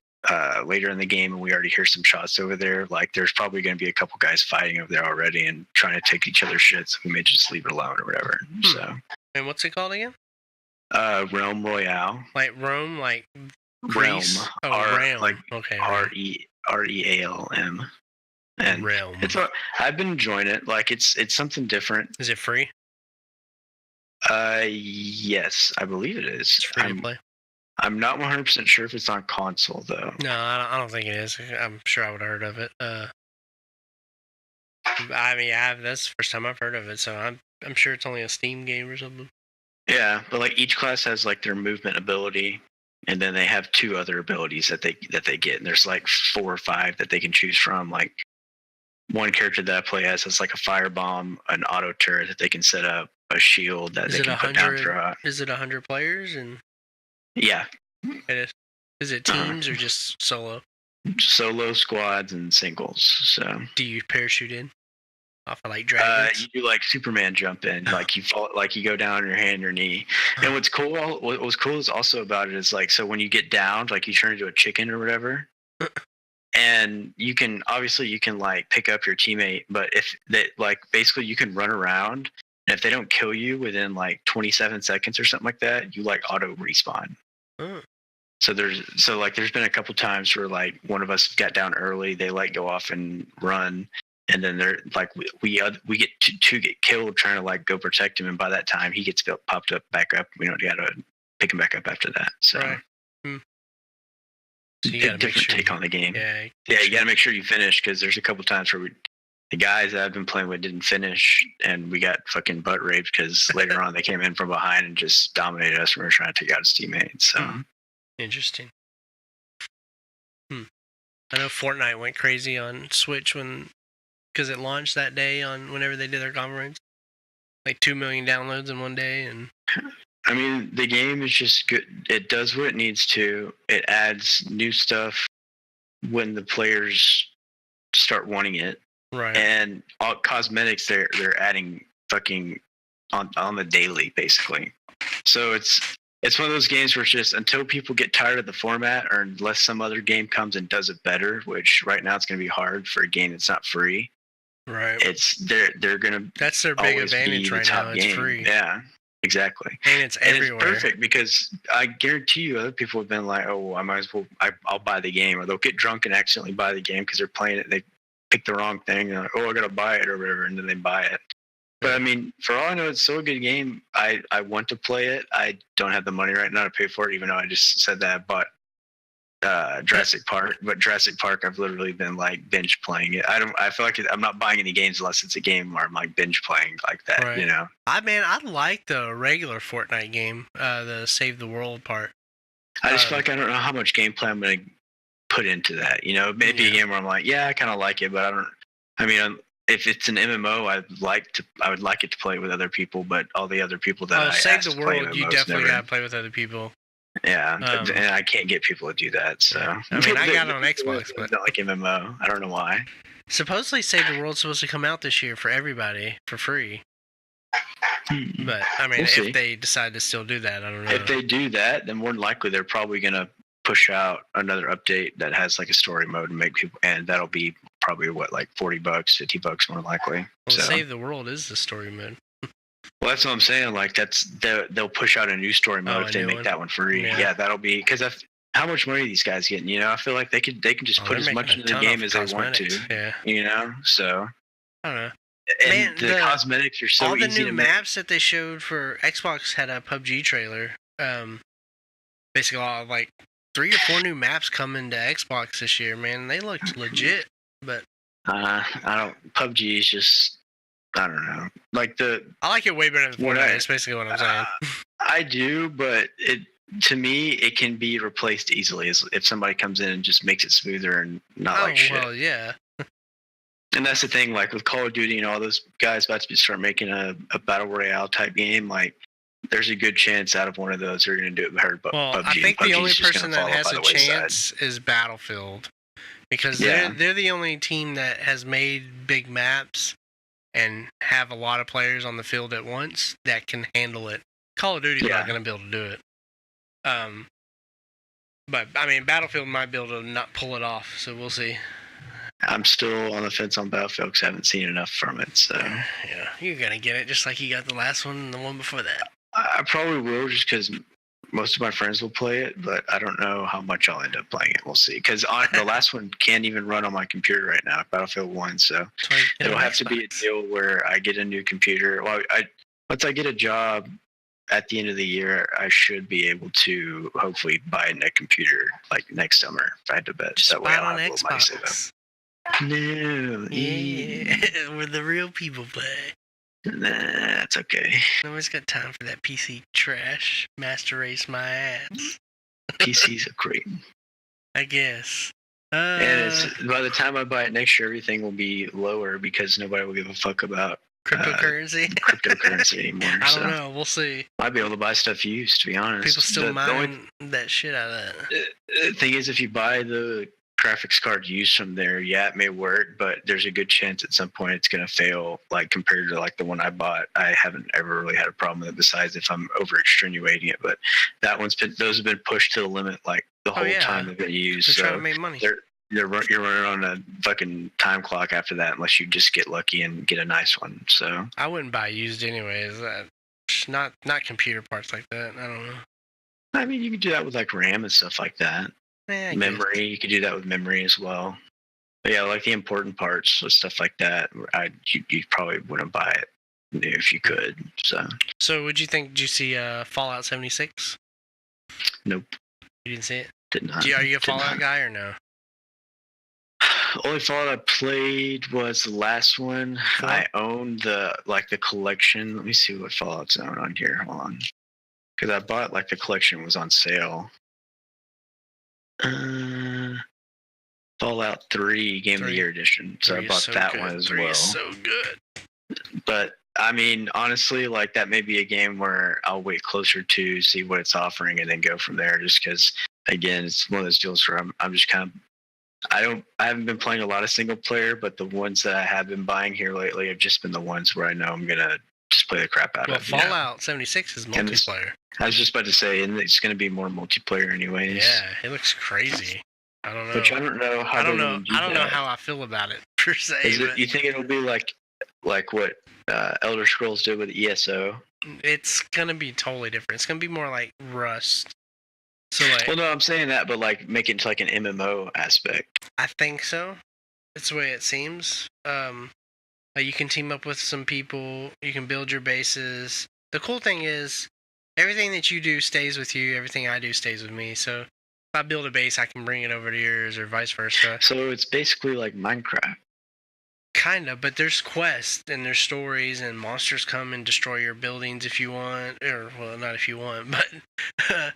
later in the game and we already hear some shots over there, like there's probably going to be a couple guys fighting over there already and trying to take each other's shit, so we may just leave it alone or whatever. So. And what's it called again? Realm Royale. Like Rome, like Greece? Realm. Oh, Realm. Like okay. REALM. And Realm. I've been enjoying it. Like it's something different. Is it free? Yes, I believe it is. It's free to play. I'm not 100% sure if it's on console though. No, I don't think it is. I'm sure I would have heard of it. I mean, that's the first time I've heard of it, so I'm sure it's only a Steam game or something. Yeah, but like each class has like their movement ability, and then they have 2 other abilities that they get, and there's like 4 or 5 that they can choose from. Like one character that I play as has like a firebomb, an auto turret that they can set up, a shield that they can put down throughout. Is it 100 players? Yeah, it is. Is it teams or just solo? Solo, squads, and singles. So do you parachute in off of like dragons? You do like Superman jump in, like you fall, like you go down on your hand, your knee. And what was cool is also about it is like, so when you get downed, like you turn into a chicken or whatever. And you can like pick up your teammate, but if that like basically you can run around, and if they don't kill you within like 27 seconds or something like that, you like auto respawn. So there's been a couple times where like one of us got down early, they like go off and run, and then they're like we get to get killed trying to like go protect him, and by that time he gets popped up back up. We don't got to pick him back up after that. So, right. So you gotta different make sure take on the game. Yeah, you got to make sure you finish, because there's a couple times where the guys that I've been playing with didn't finish, and we got fucking butt raped because later on they came in from behind and just dominated us. We were trying to take out his teammates. So interesting. I know Fortnite went crazy on Switch because it launched that day on whenever they did their conference. Like 2 million downloads in one day, and I mean, the game is just good. It does what it needs to. It adds new stuff when the players start wanting it. right. And all cosmetics they're adding fucking on the daily, basically. So it's one of those games where it's just until people get tired of the format, or unless some other game comes and does it better, which right now it's going to be hard for a game that's not free. Right. It's they're gonna. That's their big advantage right now. It's free. Yeah, exactly. And it's everywhere. It's perfect, because I guarantee you, other people have been like, "Oh, I might as well. I'll buy the game," or they'll get drunk and accidentally buy the game because they're playing it. They pick the wrong thing. And like, "Oh, I gotta buy it," or whatever, and then they buy it. But I mean, for all I know, it's so a good game. I want to play it. I don't have the money right now to pay for it, even though I just said that I bought Jurassic Park. But Jurassic Park, I've literally been like binge playing it. I feel like I'm not buying any games unless it's a game where I'm like binge playing like that. Right. You know. I like the regular Fortnite game, the Save the World part. I just feel like I don't know how much gameplay I'm going to put into that. You know, maybe a game where I'm like, yeah, I kind of like it, but I don't. I mean, if it's an MMO, I would like it to play with other people, but all the other people that I Save the asked to play World, you MMOs definitely never. gotta play with other people. Yeah, and I can't get people to do that. So I mean, I got it on Xbox, but not like MMO. I don't know why. Supposedly, Save the World's supposed to come out this year for everybody for free. But I mean, We'll if they decide to still do that, I don't know. If they do that, then more than likely they're probably gonna push out another update that has like a story mode and make people, and that'll be probably like $40, $50 more likely. Well, so. Save the World is the story mode. Well, that's what I'm saying. Like they'll push out a new story mode if they make that one free. Yeah, that'll be because how much money are these guys getting? You know, I feel like they can just put as much into the game as they want to. Yeah. You know, so I don't know. And the cosmetics are so easy. All the new maps that they showed for Xbox had a PUBG trailer. Basically, like 3 or 4 new maps coming to Xbox this year. Man, they looked legit. But I don't. PUBG is just. I don't know. Like I like it way better than Fortnite. That's basically what I'm saying. I do, but to me, it can be replaced easily if somebody comes in and just makes it smoother and not like shit. Well, yeah. And that's the thing. Like with Call of Duty and all those guys about to start making a battle royale type game, like there's a good chance out of one of those they're going to do it better. But well, PUBG, I think the only PUBG's person that has a chance is Battlefield, because they're the only team that has made big maps and have a lot of players on the field at once that can handle it. Call of Duty's not going to be able to do it. But I mean, Battlefield might be able to not pull it off, so we'll see. I'm still on the fence on Battlefield because I haven't seen enough from it. So yeah, you're gonna get it just like you got the last one and the one before that. I probably will, just because most of my friends will play it, but I don't know how much I'll end up playing it. We'll see. Because the last one can't even run on my computer right now, Battlefield 1. So it'll have to be a deal where I get a new computer. Well, once I get a job at the end of the year, I should be able to hopefully buy a computer like next summer if I had to bet. Just that way I'll have a little money saved up. No. Yeah. Where the real people play. Nah, that's okay. Nobody's got time for that PC trash. Master race my ass. PCs are great. I guess. And by the time I buy it next year, everything will be lower because nobody will give a fuck about cryptocurrency anymore. I don't know. We'll see. I'd be able to buy stuff used, to be honest. People still mine that shit out of that. The thing is, if you buy the graphics card used from there, yeah, it may work, but there's a good chance at some point it's going to fail. Like compared to like the one I bought, I haven't ever really had a problem with it. Besides if I'm over extenuating it, but those have been pushed to the limit like the whole time they've been used. They're trying to make money. You're running on a fucking time clock after that, unless you just get lucky and get a nice one. So I wouldn't buy used anyways. Not computer parts like that. I don't know. I mean, you can do that with like RAM and stuff like that. Memory, you could do that with memory as well. But yeah, like the important parts, stuff like that. You probably wouldn't buy it if you could. So, would you think? Did you see Fallout 76? Nope, You didn't see it. did not. Are you a Fallout guy or no? Only Fallout I played was the last one. 4? I owned the collection. Let me see what Fallout's on here. Hold on, because I bought the collection was on sale. Fallout 3 Game of the Year edition. So I bought that one as well. 3 is so good. But I mean, honestly, that may be a game where I'll wait closer to see what it's offering and then go from there. Just because, again, it's one of those deals where I'm just kind of. I haven't been playing a lot of single player, but the ones that I have been buying here lately have just been the ones where I know I'm gonna just play the crap out of. Fallout 76 is multiplayer. I was just about to say, and it's gonna be more multiplayer anyways. Yeah, it looks crazy. I don't know. Which I don't know how. I don't know how I feel about it per se. You think it'll be like what Elder Scrolls did with ESO? It's gonna be totally different. It's gonna be more like Rust. So well, no, I'm saying that, but make it into an MMO aspect. I think so. It's the way it seems. You can team up with some people. You can build your bases. The cool thing is, everything that you do stays with you. Everything I do stays with me. So if I build a base, I can bring it over to yours, or vice versa. So it's basically like Minecraft. Kinda, but there's quests and there's stories, and monsters come and destroy your buildings if you want, or well, not if you want, but.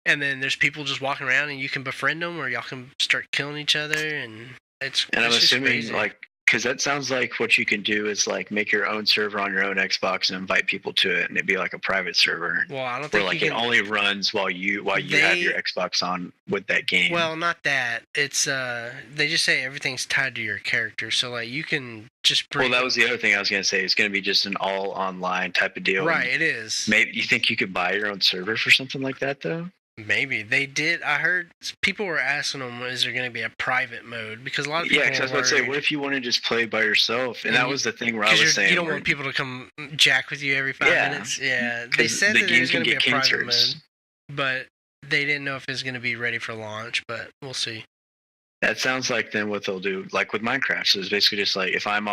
And then there's people just walking around, and you can befriend them, or y'all can start killing each other, and it's. And I'm assuming crazy. because that sounds like what you can do is make your own server on your own Xbox and invite people to it, and it'd be like a private server. Well, I don't think where it only runs while you have your Xbox on with that game. Well, not that. It's they just say everything's tied to your character, so you can just. Well, that was the other thing I was gonna say. It's gonna be just an all online type of deal. Right, it is. Maybe you think you could buy your own server for something like that though? Maybe they did. I heard people were asking them, "Is there going to be a private mode?" Because a lot of people. Yeah, because I was about to say, what if you want to just play by yourself? And that was the thing where I was saying, you don't want people to come jack with you every 5 minutes. Yeah, they said that there's going to be a private mode, but they didn't know if it's going to be ready for launch. But we'll see. That sounds like then what they'll do, like with Minecraft. So it's basically just if I'm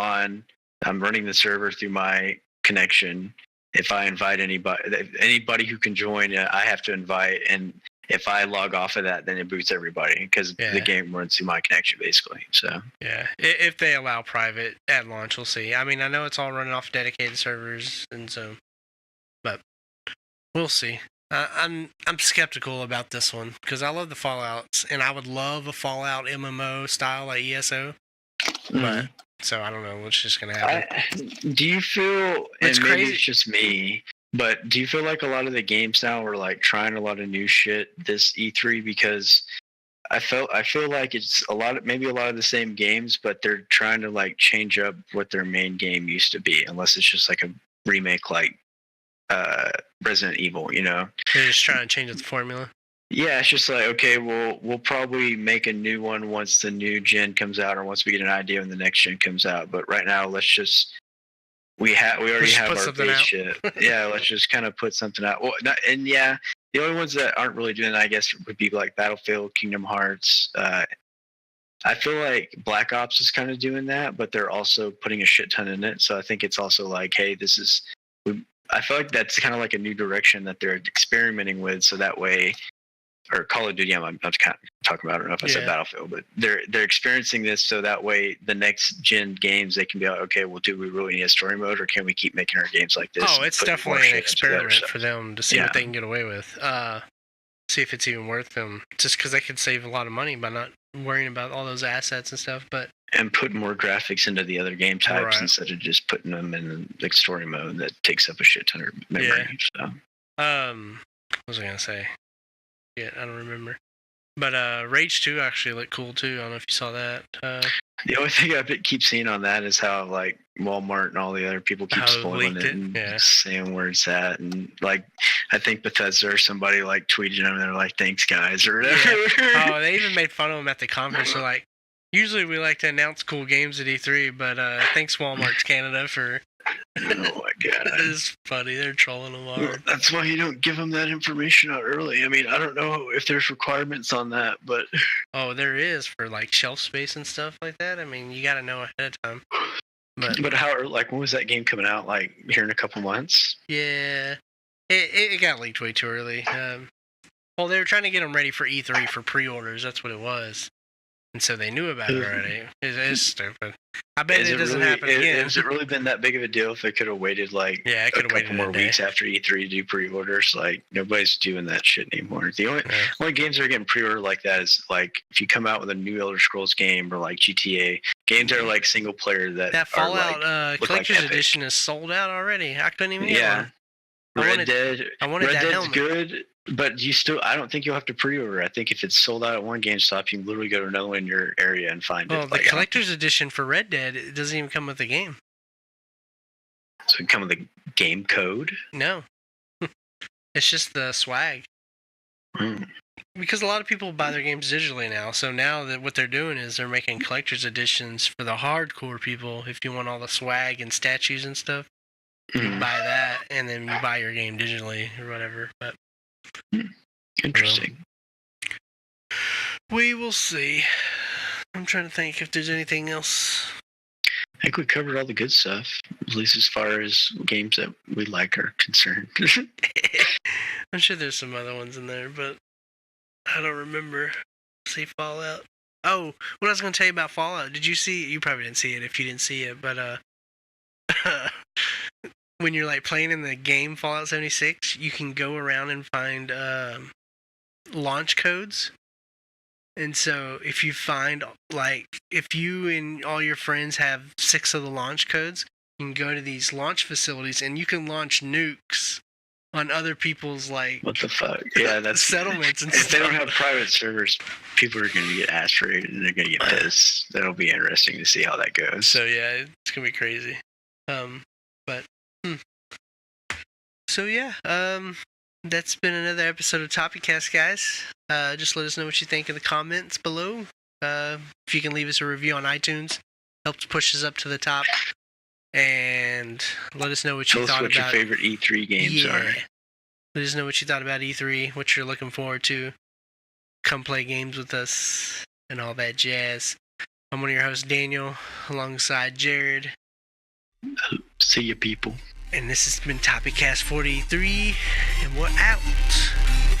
running the server through my connection. If I invite anybody who can join, I have to invite, and if I log off of that, then it boots everybody because the game runs through my connection, basically. So yeah, if they allow private at launch, we'll see. I mean, I know it's all running off dedicated servers, and so, but we'll see. I'm skeptical about this one because I love the Fallouts, and I would love a Fallout MMO style like ESO, but. So I don't know what's just gonna happen. Do you feel? And maybe it's just me, but do you feel like a lot of the games now are trying a lot of new shit this E3? Because I feel like it's maybe a lot of the same games, but they're trying to change up what their main game used to be, unless it's just a remake like Resident Evil. They're just trying to change the formula. Yeah, it's just okay, we'll probably make a new one once the new gen comes out, or once we get an idea when the next gen comes out. But right now, we already have our base shit. Yeah, let's just kind of put something out. Well, the only ones that aren't really doing that, I guess, would be Battlefield, Kingdom Hearts. I feel like Black Ops is kind of doing that, but they're also putting a shit ton in it. So I think it's also hey, this is. I feel like that's kind of a new direction that they're experimenting with, so that way. Or Call of Duty, I'm kind of talking about. I don't know if I said Battlefield, but they're experiencing this so that way the next gen games they can be okay, well, do we really need a story mode, or can we keep making our games like this? Oh, it's definitely an experiment for them to see what they can get away with. See if it's even worth them, just because they could save a lot of money by not worrying about all those assets and stuff. And put more graphics into the other game types instead of just putting them in the story mode that takes up a shit ton of memory. Yeah. What was I gonna say? Yeah, I don't remember. But Rage 2 actually looked cool too. I don't know if you saw that. The only thing I keep seeing on that is how Walmart and all the other people keep spoiling it and saying where it's at, and I think Bethesda or somebody tweeted them and they're thanks guys or whatever. Yeah. Oh, they even made fun of them at the conference. They're usually we like to announce cool games at E3, but thanks Walmart Canada for Oh my god. It is funny. They're trolling them Well, hard. that's why you don't give them that information out early. I mean, I don't know if there's requirements on that, but Oh, there is for like shelf space and stuff like that. I mean, you got to know ahead of time. But how, like, when was that game coming out? Like, here in a couple months? yeah, it got leaked way too early. Well, they were trying to get them ready for E3 for pre-orders. That's what it was. And so they knew about it already. It's stupid. I bet it doesn't happen again. Has it really been that big of a deal if they could have waited like Yeah, I a could have couple waited more a day. weeks after E3 to do pre-orders? Like, nobody's doing that shit anymore. The only games that are getting pre-ordered like that is like if you come out with a new Elder Scrolls game or like GTA games that are like single player that Fallout like, Collector's like Edition is sold out already. I couldn't even get one. Red Dead. I wanted Red that Dead's helmet. good, but I don't think you'll have to pre-order. I think if it's sold out at one GameStop, you can literally go to another one in your area and find it. Well, the Collector's Edition for Red Dead, it doesn't even come with the game. So it come with the game code? No. It's just the swag. Because a lot of people buy their games digitally now. So now that what they're doing is they're making collector's editions for the hardcore people. If you want all the swag and statues and stuff, you buy that, and then you buy your game digitally or whatever. But interesting. We will see. I'm trying to think if there's anything else. I think we covered all the good stuff, at least as far as games that we like are concerned. I'm sure there's some other ones in there, but I don't remember. See Fallout. Oh, what I was going to tell you about Fallout. Did you see? You probably didn't see it if you didn't see it, but when you're like playing in the game Fallout 76, you can go around and find launch codes. And so if you find, like, if you and all your friends have 6 of the launch codes, you can go to these launch facilities and you can launch nukes on other people's, like, what the fuck? Yeah, that's settlements and if stuff. they don't have private servers, people are going to get aspirated and they're going to get pissed. That'll be interesting to see how that goes. So yeah, it's going to be crazy. So yeah, that's been another episode of TopiCast, guys. Just let us know what you think in the comments below. If you can leave us a review on iTunes, helps push us up to the top. And let us know what you thought about your favorite E3 games are. Let us know what you thought about E3, what you're looking forward to. Come play games with us and all that jazz. I'm one of your hosts, Daniel, alongside Jared. See you, people. And this has been TopiCast 43, and we're out.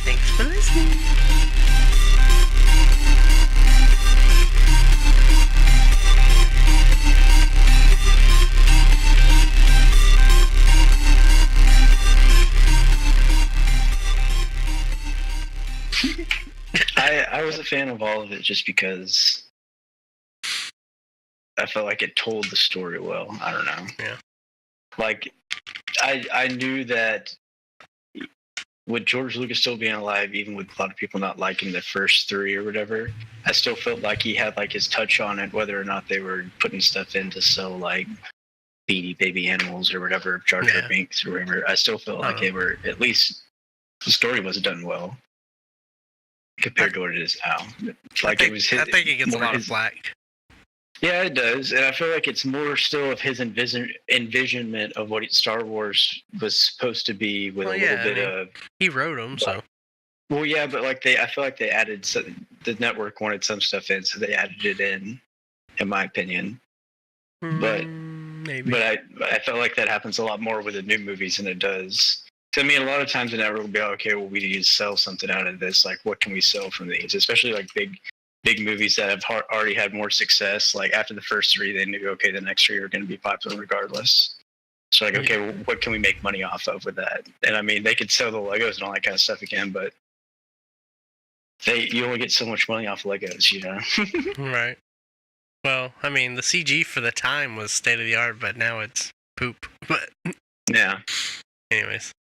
Thanks for listening. I was a fan of all of it just because I felt like it told the story well. I don't know. Yeah. Like, I knew that with George Lucas still being alive, even with a lot of people not liking the first 3 or whatever, I still felt like he had like his touch on it, whether or not they were putting stuff in to sell like Beady Baby Animals or whatever, Jar Jar Binks or whatever. I still felt like they were, at least the story was done well compared to what it is now. Like, I think it gets a lot of flack. Yeah, it does, and I feel like it's more still of his envisionment of what Star Wars was supposed to be, with a little bit of. He wrote them, so. Well, yeah, but like I feel like they added the network wanted some stuff in, so they added it in my opinion. But maybe. But I felt like that happens a lot more with the new movies than it does. So, I mean, a lot of times the network will be like, okay, well, we need to sell something out of this. Like, what can we sell from these? Especially like big movies that have already had more success. Like, after the first 3, they knew, okay, the next 3 are going to be popular regardless. So, like, okay, well, what can we make money off of with that? And I mean, they could sell the Legos and all that kind of stuff again, but you only get so much money off Legos, you know? Right. Well, I mean, the CG for the time was state of the art, but now it's poop. But yeah. Anyways.